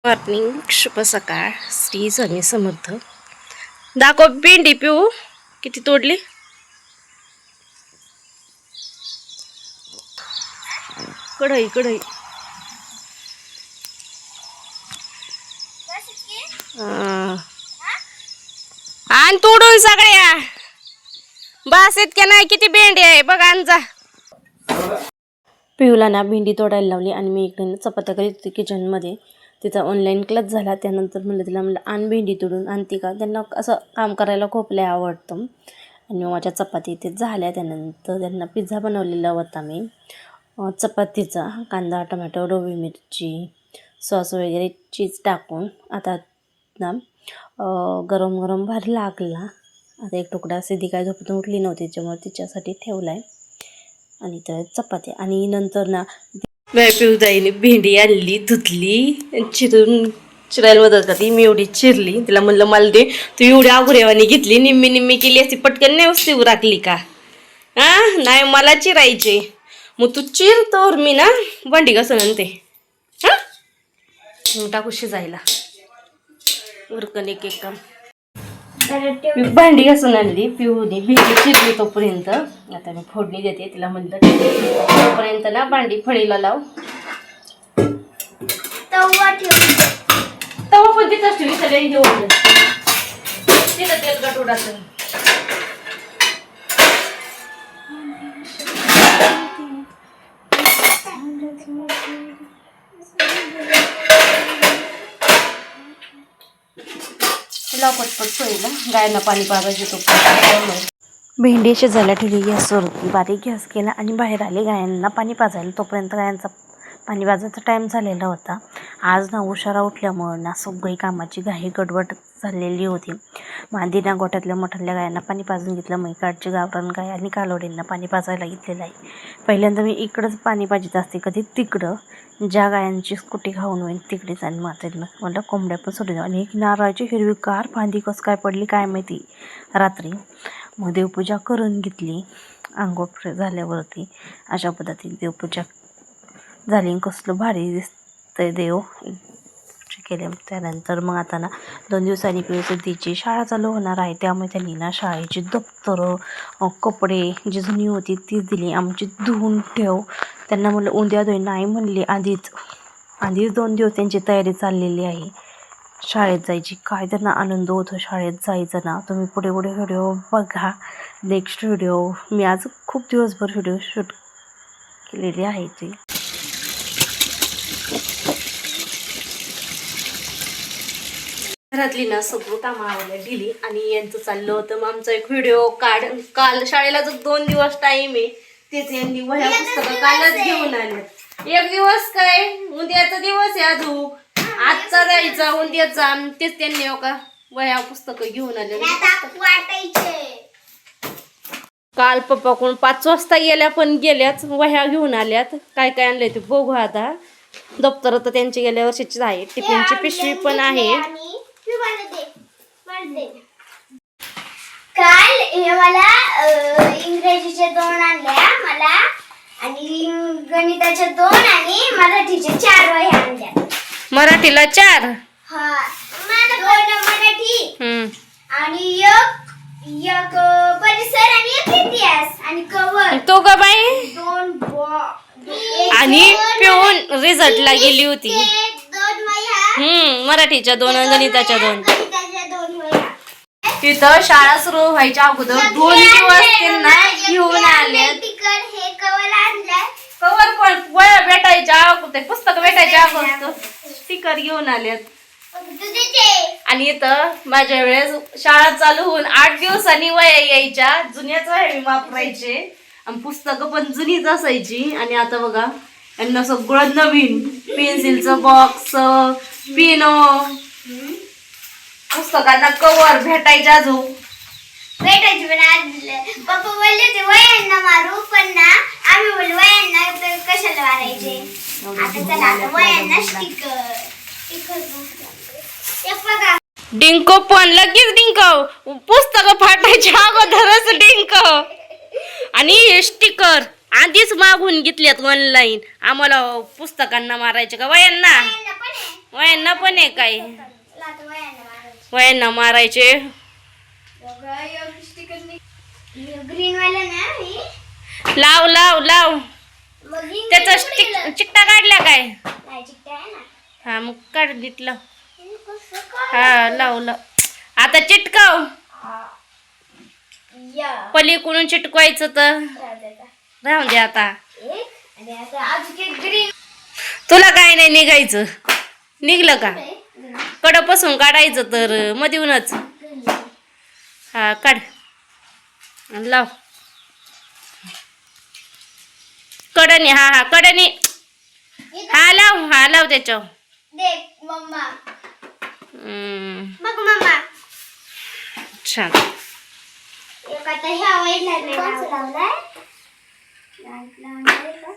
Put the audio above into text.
Morning, शुभ सकाळ. श्री स्वामी समर्थ. दाखव भेंडी पिऊ किती तोडली. कढई कढई आण तोडून सगळ्या. बस इतक्या नाही, किती भेंडी आहे बघ. आणजा. पिऊला ना भेंडी तोडायला लावली आणि मी इकडे चपात्या करीत होती किचनमध्ये. तिचा ऑनलाईन क्लास झाला. त्यानंतर म्हणलं आण भेंडी तोडून. आणते का? त्यांना असं काम करायला खूप लय आवडतं. आणि माझ्या चपाती इथे झाल्या. त्यानंतर त्यांना पिझ्झा बनवलेला होता मी. चपातीचा कांदा, टोमॅटो, ढोबळी मिरची, सॉस वगैरे चीज टाकून. आता ना गरम गरम भारी लागला. आता एक तुकडा सिद्धी काय झोपेतून उठली नव्हती, त्याच्यामुळे तिच्यासाठी ठेवला आहे. आणि तर चपाती. आणि नंतर ना पिऊताईने भेंडी आणली, धुतली, चिरायला मदत करते. मी एवढी चिरली. तिला म्हणलं मला दे. तू एवढी आगुरेवानी घेतली, निम्मी निम्मी केली असती, पटकन नाही वस्ती राखली का? नाही, मला चिरायचे. मग तू चिर तर मी ना भांडी कसं नंते टाकू शिजायला. उरकन एक एक काम. भांडी घासून आणली पिऊने, भेंडी चिरली तोपर्यंत. आता मी फोडणी देते. तिला म्हणलं तोपर्यंत ना भांडी फळीला लाव. तवा पण तिथंच ठेवी. सगळ्या घेऊन तिथं तेल गटोडाचं. पटपट सोयीला गायना पाणी पाजायचे. तो भेंडी शिजायला ठेवली. गॅसवर बारीक गॅस केला आणि बाहेर आले गायांना पाणी पाजायला. तोपर्यंत गायांचा पाणी पाजायचा टाईम झालेला होता. आज ना उशिरा उठल्यामुळं ना सगळी कामाची घाई गडबड झालेली होती. मादीना गोठ्यातल्या मोठ्यातल्या गायांना पाणी पाजून घेतलं. मैकाडची गावरान गाय आणि कालोडींना पाणी पाजायला घेतलेलं आहे. पहिल्यांदा मी इकडंच पाणी पाजित असते, कधी तिकडं. ज्या गायांची स्कुटी खाऊन होईल तिकडेच. आणि मातेनं म्हणलं कोंबड्या पण सोडून आणि एक नारळाची हिरवीगार फांदी कसं काय पडली काय माहिती रात्री. मग देवपूजा करून घेतली. आंघोळ फ्रेश झाल्यावरती अशा पद्धतीने देवपूजा झाली. कसलं भारी दिसतंय देव केले. त्यानंतर मग आता ना 2 दिवसांनी सिद्धीची शाळा चालू होणार आहे. त्यामुळे त्यांनी ना शाळेची दप्तरं, कपडे जी जुनी होती तीच दिली. आमची धुवून ठेव. त्यांना म्हणलं उद्या धुई, नाही म्हणले. आधीच 2 दिवस त्यांची तयारी चाललेली आहे शाळेत जायची. काय त्यांना आनंद होतो शाळेत जायचं ना. तुम्ही पुढे पुढे व्हिडिओ बघा. नेक्स्ट व्हिडिओ मी आज खूप दिवसभर व्हिडिओ शूट केलेली आहे ती. घरातली ना सगळं कामं आवडल्या दिली आणि यांचं चाललं होतं. मग आमचा एक व्हिडिओ काल शाळेला जो 2 दिवस टाईम आहे तेच यांनी वह्या पुस्तकं कालच घेऊन आले. एक दिवस काय, उद्याचा दिवस आहे अजून. आजचा जायचा, उद्याचा. तेच त्यांनी का वह्या पुस्तकं घेऊन आले. काल पप्पाकडून 5 वाजता गेल्या, पण गेल्याच वह्या घेऊन आल्यात. काय काय आणलंय ते बघू आता. दप्तर तर त्यांची गेल्या वर्षीचीच आहे. टिफिनची पिशवी पण आहे. काल हे मला इंग्रजीचे 2 आणल्या मला, आणि गणिताच्या 2 आणि मराठीचे 4 वह्या आणल्या. मराठीला 4. हा, 2 मराठी आणि एक परिसर आणि एक इतिहास आणि कवर. तो का बाई 2 आणि पिऊन रिझल्टला गेली होती. 2 वह्या. मराठीच्या 2 आणि गणिताच्या 2. गणिताच्या 2 वह्या. तिथं शाळा सुरू व्हायच्या अगोदर 2 दिवस त्यांना घेऊन आले. हे कवर आणलंय. कवर पण वह्या भेटायच्या अगोदर, पुस्तक भेटायच्या अगोदर स्टिकर घेऊन आल्यात. आणि इथं माझ्या वेळेस शाळा चालू होऊन 8 दिवसांनी वह्या यायच्या. जुन्याच वह्या मी वापरायचे आणि पुस्तकं पण जुनीच असायची. आणि आता बघा यांना सगळं नवीन. पेन्सिलचं बॉक्स, पिनो, पुस्तकांना कवर भेटायचे अजून. भेटायचे पण आज पप्पा बोलले ते वयांना मारू, पण ना आम्ही बोललो वयांना कशाला मारायचे. आता चला आता वयांना स्टिकर बघा. डिंको पण लगेच डिंको पुस्तक फाटायच्या अगोदरच डिंको आणि स्टिकर आधीच मागून घेतल्यात ऑनलाईन. आम्हाला पुस्तकांना मारायचे का वयांना? वयांना पण आहे. वयांना पण आहे काय? चला आता वयांना मारायचे. वयांना मारायचे. ग्रीन वाला ना मी. लाव लाव लाव. मग green त्याचा वाला कुठे गेलं? चिकटा काढला काय? नाही, चिकटा आहे ना. हा मग काढ घेतलं. हे कसं काय? हा लाव लाव. आता चिटकाव. या. पलीकडून चिटकवायचं तर राहू दे आता. राहून दे आता. एक आणि आता अजून एक ग्रीन तुला काय नाही निघायचं. निघलं का? कडपासून काढायचं तर मधूनच. हा काढ आणि लाव. कडनी हा हा कडनी. हा लाव त्याच्यावर. देख मम्मा. हम्म, बघ मम्मा. छान. एक आता ह्या वयला लावलाय. लावलाय का?